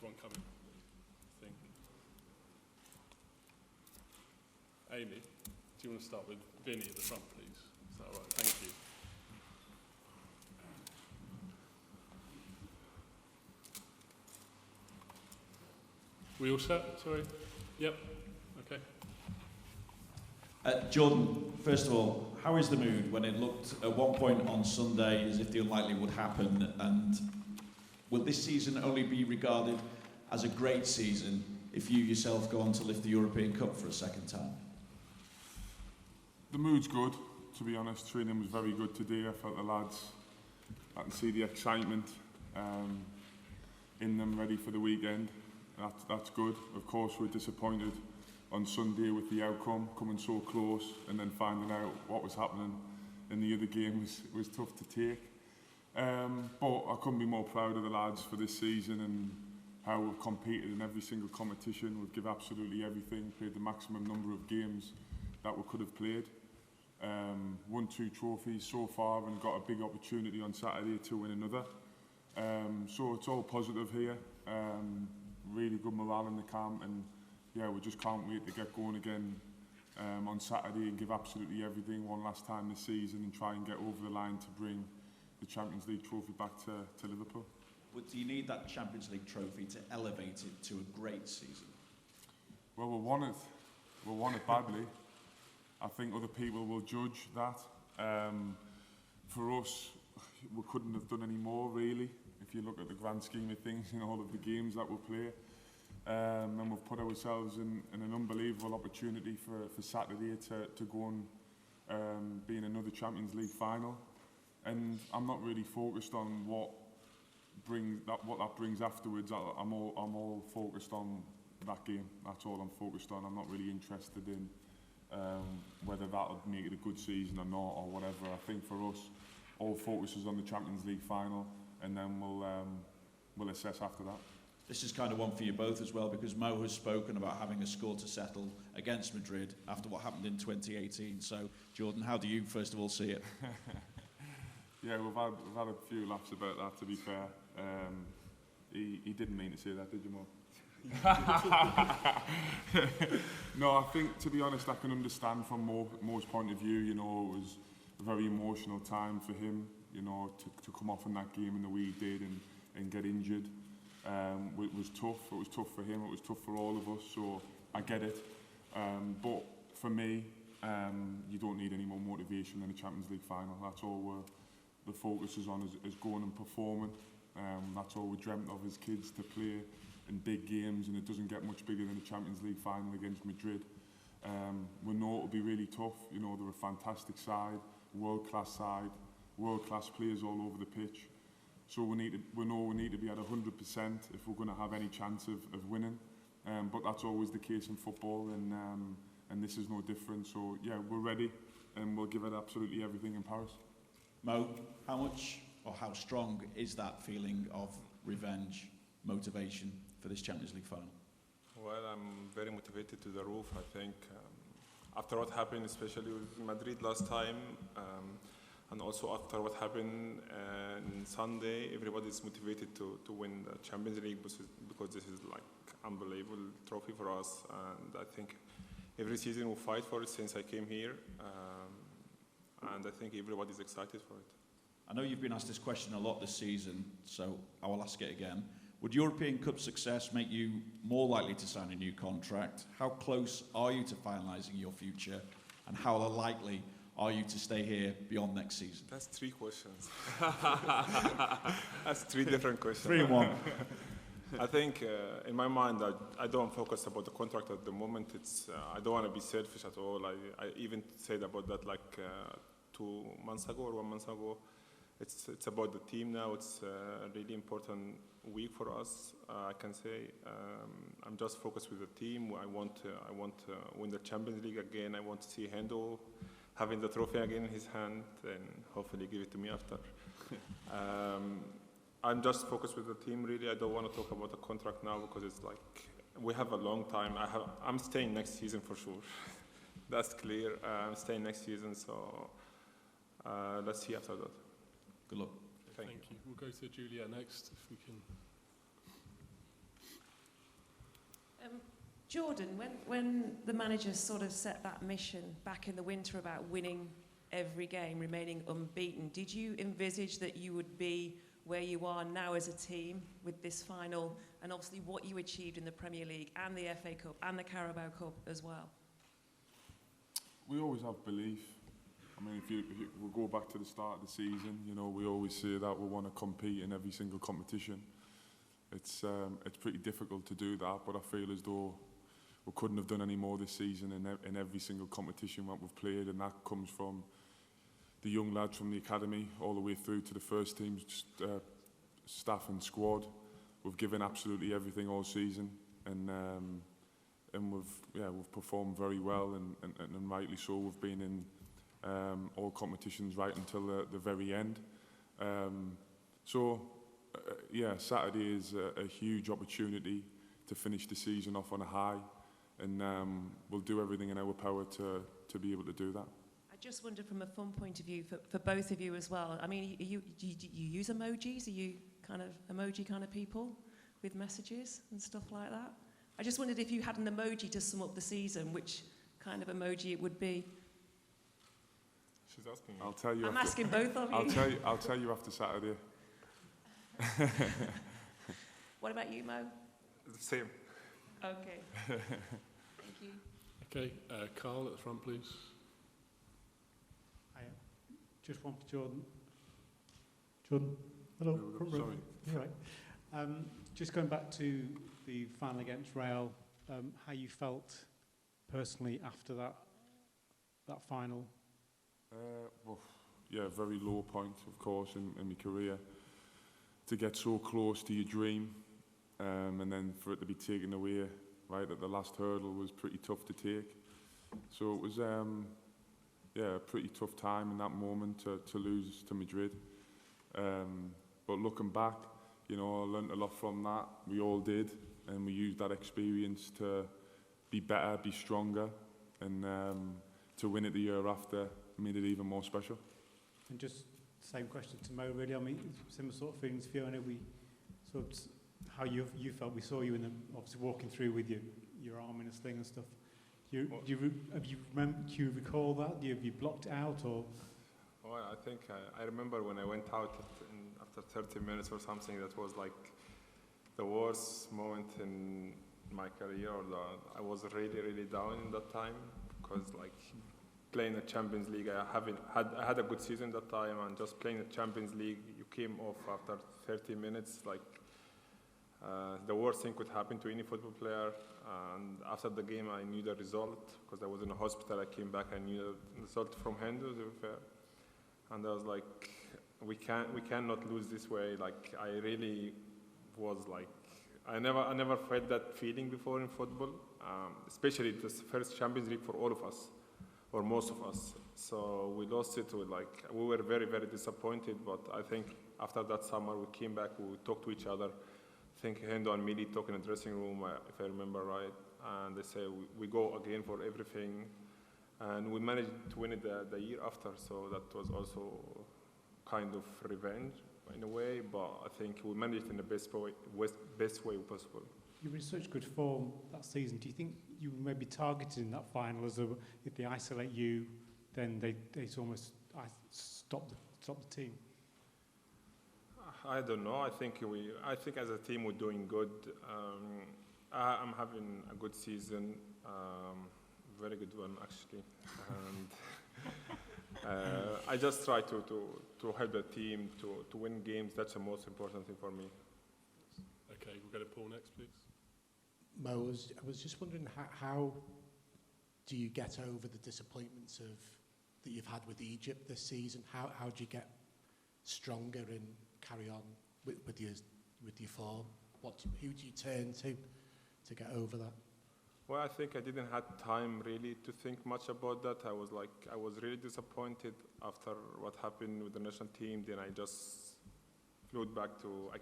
one coming, I think. Amy, do you want to start with Vinny at the front, please? Is that all right? Thank you. We all set? Sorry? Yep. Okay. Jordan, first of all, how is the mood when it looked at one point on Sunday as if the unlikely would happen? And will this season only be regarded as a great season if you yourself go on to lift the European Cup for a second time? The mood's good, to be honest. Training was very good today. I felt the lads, I can see the excitement in them, ready for the weekend. That's good. Of course, we're disappointed on Sunday with the outcome, coming so close and then finding out what was happening in the other game was tough to take. But I couldn't be more proud of the lads for this season and how we've competed in every single competition. We've given absolutely everything, played the maximum number of games that we could have played. Won 2 trophies so far and got a big opportunity on Saturday to win another. So it's all positive here. Really good morale in the camp, and yeah, we just can't wait to get going again on Saturday and give absolutely everything one last time this season and try and get over the line to bring the Champions League trophy back to Liverpool. But do you need that Champions League trophy to elevate it to a great season? Well, we want it. We want it badly. I think other people will judge that. For us, we couldn't have done any more, really, if you look at the grand scheme of things in all of the games that we play. And we've put ourselves in an unbelievable opportunity for Saturday to go and be in another Champions League final. And I'm not really focused on what that brings afterwards. I'm all focused on that game. That's all I'm focused on. I'm not really interested in whether that'll make it a good season or not or whatever. I think for us, all focus is on the Champions League final, and then we'll assess after that. This is kind of one for you both as well, because Mo has spoken about having a score to settle against Madrid after what happened in 2018. So, Jordan, how do you first of all see it? Yeah, we've had a few laughs about that, to be fair. He didn't mean to say that, did you, Mo? No, I think, to be honest, I can understand from Mo's point of view. You know, it was a very emotional time for him, you know, to come off in that game in the way he did and get injured. It was tough. It was tough for him. It was tough for all of us. So I get it. But for me, you don't need any more motivation than a Champions League final. That's all the focus is on, is going and performing. That's all we dreamt of as kids, to play in big games, and it doesn't get much bigger than a Champions League final against Madrid. We know it'll be really tough. You know, they're a fantastic side, world-class players all over the pitch. So we know we need to be at 100% if we're going to have any chance of winning. But that's always the case in football, and this is no different. So yeah, we're ready, and we'll give it absolutely everything in Paris. Mo, how much or how strong is that feeling of revenge, motivation for this Champions League final? Well, I'm very motivated to the roof. I think after what happened, especially with Madrid last time, and also after what happened on Sunday, everybody's motivated to win the Champions League because this is like unbelievable trophy for us. And I think every season we fight for it since I came here, and I think everybody's excited for it. I know you've been asked this question a lot this season, so I will ask it again. Would European Cup success make you more likely to sign a new contract? How close are you to finalising your future? And how likely are you to stay here beyond next season? That's 3 questions. That's 3 different questions. 3 in 1. I think in my mind, I don't focus about the contract at the moment. I don't want to be selfish at all. I even said about that like 2 months ago or 1 month ago. It's about the team now. It's a really important week for us. I can say I'm just focused with the team. I want to win the Champions League again. I want to see Hendo having the trophy again in his hand and hopefully give it to me after. I'm just focused with the team, really. I don't want to talk about the contract now because it's like we have a long time. I'm staying next season for sure. That's clear. I'm staying next season, so let's see after that. Good luck. Thank you. We'll go to Julia next, if we can. Jordan, when the managers sort of set that mission back in the winter about winning every game, remaining unbeaten, did you envisage that you would be where you are now as a team with this final, and obviously what you achieved in the Premier League and the FA Cup and the Carabao Cup as well? We always have belief. I mean, if you we'll go back to the start of the season, you know, we always say that we want to compete in every single competition. It's pretty difficult to do that, but I feel as though we couldn't have done any more this season in every single competition that we've played, and that comes from the young lads from the academy all the way through to the first team staff and squad. We've given absolutely everything all season, and we've performed very well, and rightly so. We've been in all competitions right until the very end. Saturday is a huge opportunity to finish the season off on a high, and we'll do everything in our power to be able to do that. I just wondered from a fun point of view for both of you as well. I mean, do you use emojis? Are you kind of emoji kind of people with messages and stuff like that? I just wondered if you had an emoji to sum up the season, which kind of emoji it would be. She's asking you. I'll tell you. I'm asking both of you. I'll tell you after Saturday. What about you, Mo? The same. Okay. Thank you. Okay, Carl at the front, please. I just one for Jordan. Jordan, hello. Sorry. You're right. Just going back to the final against Real, how you felt personally after that final? Very low point, of course, in my career. To get so close to your dream, and then for it to be taken away right at the last hurdle was pretty tough to take. So it was a pretty tough time in that moment to lose to Madrid. But looking back, you know, I learned a lot from that. We all did, and we used that experience to be better, be stronger, and to win it the year after made it even more special. And just same question to Mo, really. I mean, similar sort of feelings, Fiona. We sort of how you felt. We saw you obviously walking through with your arm in a sling and stuff. Do you recall that? Have you blocked it out or? Well, I think I remember when I went out after 30 minutes or something. That was like the worst moment in my career. I was really, really down in that time because like. Playing the Champions League, I had a good season that time, and just playing the Champions League, you came off after 30 minutes. Like the worst thing could happen to any football player. And after the game, I knew the result because I was in a hospital. I came back, I knew the result from Henderson, to be fair. And I was like, we cannot lose this way. Like I really was like, I never felt that feeling before in football, especially the first Champions League for all of us. Or most of us. So we lost it. We were very, very disappointed. But I think after that summer, we came back, we talked to each other. I think Hendo and Mili talk in the dressing room, if I remember right. And they say, we go again for everything. And we managed to win it the year after. So that was also kind of revenge in a way. But I think we managed in the best way possible. You were in such good form that season. Do you think you were maybe targeted in that final as if they isolate you, then they almost stop the team? I don't know. I think as a team we're doing good. I'm having a good season, very good one actually, and I just try to help the team to win games. That's the most important thing for me. Okay, we'll go to Paul next, please. Mo, I was just wondering how do you get over the disappointments that you've had with Egypt this season? How do you get stronger and carry on with your form? Who do you turn to get over that? Well, I think I didn't have time really to think much about that. I was really disappointed after what happened with the national team. Then I just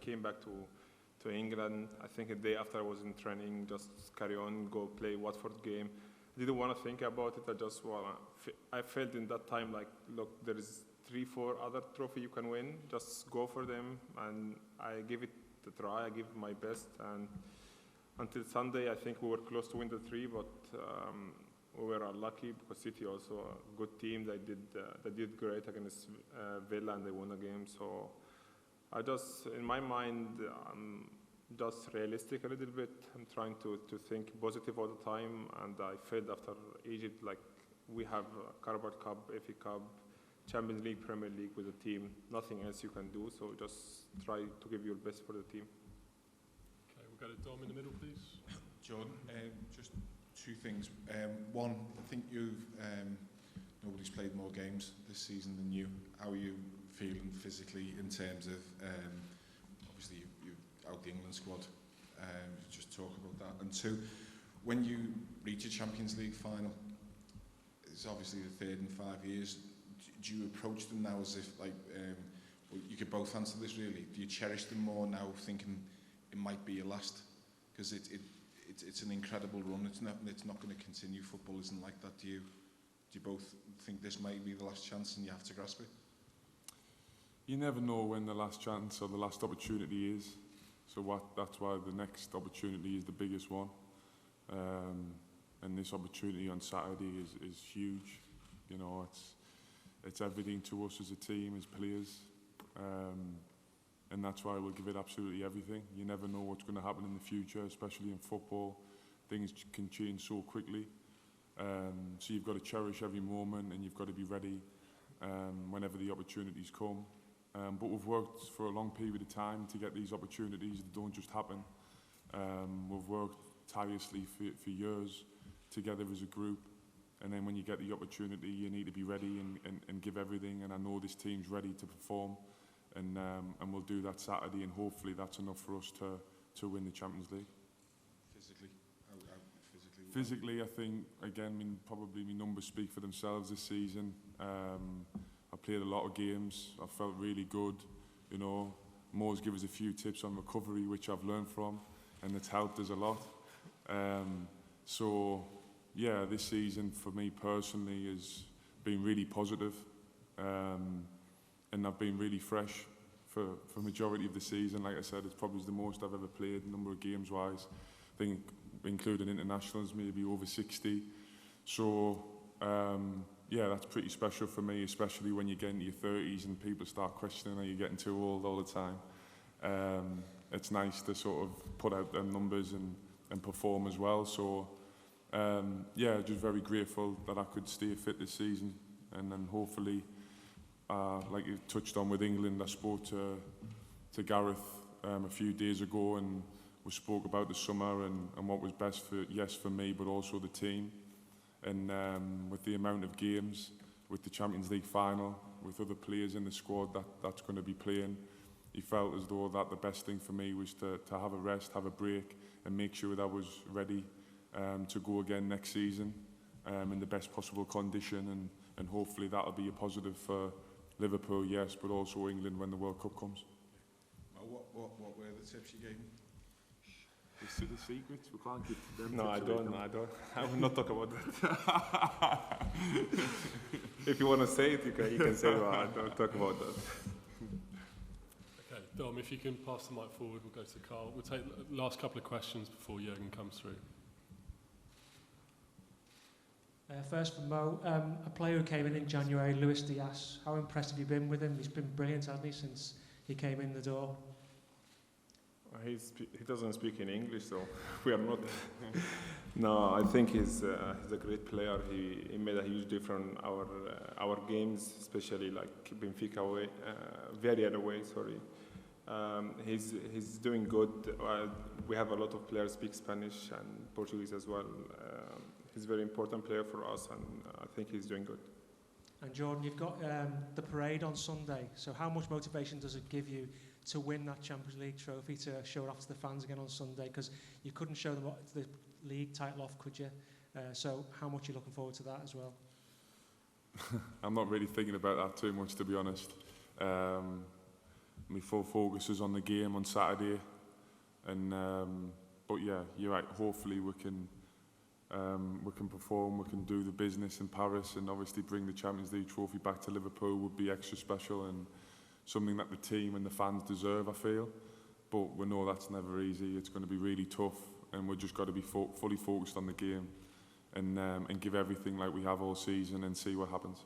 came back to England. I think a day after I was in training, just carry on, go play Watford game. I didn't want to think about it. I felt in that time like, look, there is 3-4 other trophy you can win. Just go for them. And I give it a try. I give my best. And until Sunday, I think we were close to win the 3, but we were unlucky because City also a good team. They did great against Villa and they won the game. So I just, in my mind, I'm just realistic a little bit. I'm trying to think positive all the time, and I felt after Egypt like we have Carabao Cup, FA Cup, Champions League, Premier League with the team. Nothing else you can do. So just try to give your best for the team. Okay, we'll go to Dom in the middle, please. Jordan, just two things. One, I think nobody's played more games this season than you. How are you feeling physically in terms of, obviously you out the England squad, just talk about that. And two, when you reach a Champions League final, it's obviously the third in 5 years, do you approach them now as if, like, well, you could both answer this really, do you cherish them more now thinking it might be your last? Because it's an incredible run, it's not going to continue, football isn't like that. Do you both think this might be the last chance and you have to grasp it? You never know when the last chance or the last opportunity is. So that's why the next opportunity is the biggest one. And this opportunity on Saturday is huge. You know, it's everything to us as a team, as players. And that's why we'll give it absolutely everything. You never know what's going to happen in the future, especially in football. Things can change so quickly. So you've got to cherish every moment and you've got to be ready whenever the opportunities come. But we've worked for a long period of time to get these opportunities that don't just happen. We've worked tirelessly for years together as a group. And then when you get the opportunity, you need to be ready and give everything. And I know this team's ready to perform. And we'll do that Saturday, and hopefully that's enough for us to win the Champions League. Physically? How physically? Physically, I think, again, probably my numbers speak for themselves this season. I played a lot of games. I felt really good. You know, Mo's given us a few tips on recovery, which I've learned from, and it's helped us a lot. So, yeah, this season for me personally has been really positive. And I've been really fresh for majority of the season. Like I said, it's probably the most I've ever played, number of games wise. I think including internationals, maybe over 60. So yeah, that's pretty special for me, especially when you get into your 30s and people start questioning, are you getting too old all the time? It's nice to sort of put out their numbers and perform as well. So yeah, just very grateful that I could stay fit this season, and then hopefully, like you touched on with England, I spoke to Gareth a few days ago, and we spoke about the summer and what was best for me, but also the team. And with the amount of games, with the Champions League final, with other players in the squad that's going to be playing, he felt as though that the best thing for me was to have a rest, have a break, and make sure that I was ready to go again next season in the best possible condition, and hopefully that'll be a positive for Liverpool, yes, but also England when the World Cup comes. What were the tips you gave me? The secrets, we can't give them. No, I don't. I will not talk about that. If you want to say it, you can say it, but I don't talk about that. Okay, Dom, if you can pass the mic forward, we'll go to Carl. We'll take the last couple of questions before Jürgen comes through. First from Mo, a player who came in January, Luis Diaz. How impressed have you been with him? He's been brilliant, hasn't he, since he came in the door? He doesn't speak in English, so we are not. No, I think he's a great player. He made a huge difference our games, especially like Benfica away, Villarreal away. Sorry, he's doing good. We have a lot of players speak Spanish and Portuguese as well. He's a very important player for us, and I think he's doing good. And Jordan, you've got the parade on Sunday. So how much motivation does it give you to win that Champions League trophy, to show it off to the fans again on Sunday? Because you couldn't show them the league title off, could you? So how much are you looking forward to that as well? I'm not really thinking about that too much, to be honest. My full focus is on the game on Saturday. And but yeah, you're right. Hopefully we can perform, we can do the business in Paris, and obviously bring the Champions League trophy back to Liverpool would be extra special and something that the team and the fans deserve, I feel. but we know that's never easy. It's going to be really tough, and we've just got to be fully focused on the game and give everything like we have all season and see what happens.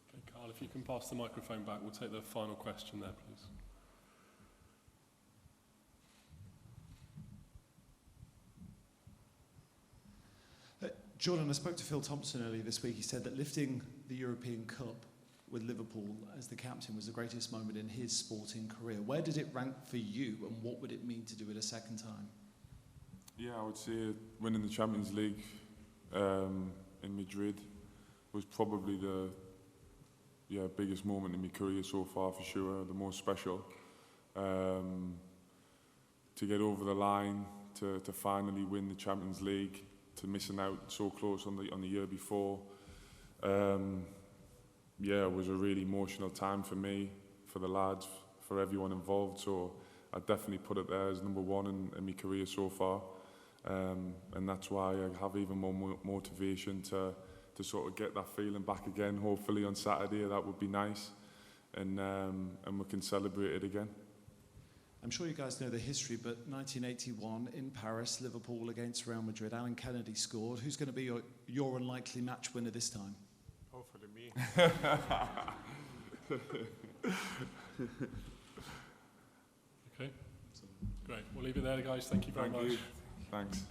Okay, Carl, if you can pass the microphone back, we'll take the final question there, please. Jordan, I spoke to Phil Thompson earlier this week. He said that lifting the European Cup with Liverpool as the captain was the greatest moment in his sporting career. Where did it rank for you, and what would it mean to do it a second time? Yeah, I would say winning the Champions League in Madrid was probably the biggest moment in my career so far, for sure, the most special. To get over the line, to finally win the Champions League, to missing out so close on the year before. It was a really emotional time for me, for the lads, for everyone involved. So I definitely put it there as number one in my career so far. And that's why I have even more motivation to sort of get that feeling back again. Hopefully on Saturday, that would be nice. And we can celebrate it again. I'm sure you guys know the history, but 1981 in Paris, Liverpool against Real Madrid, Alan Kennedy scored. Who's going to be your unlikely match winner this time? Hopefully me. Okay, great. We'll leave it there, guys. Thank you very much. Thanks.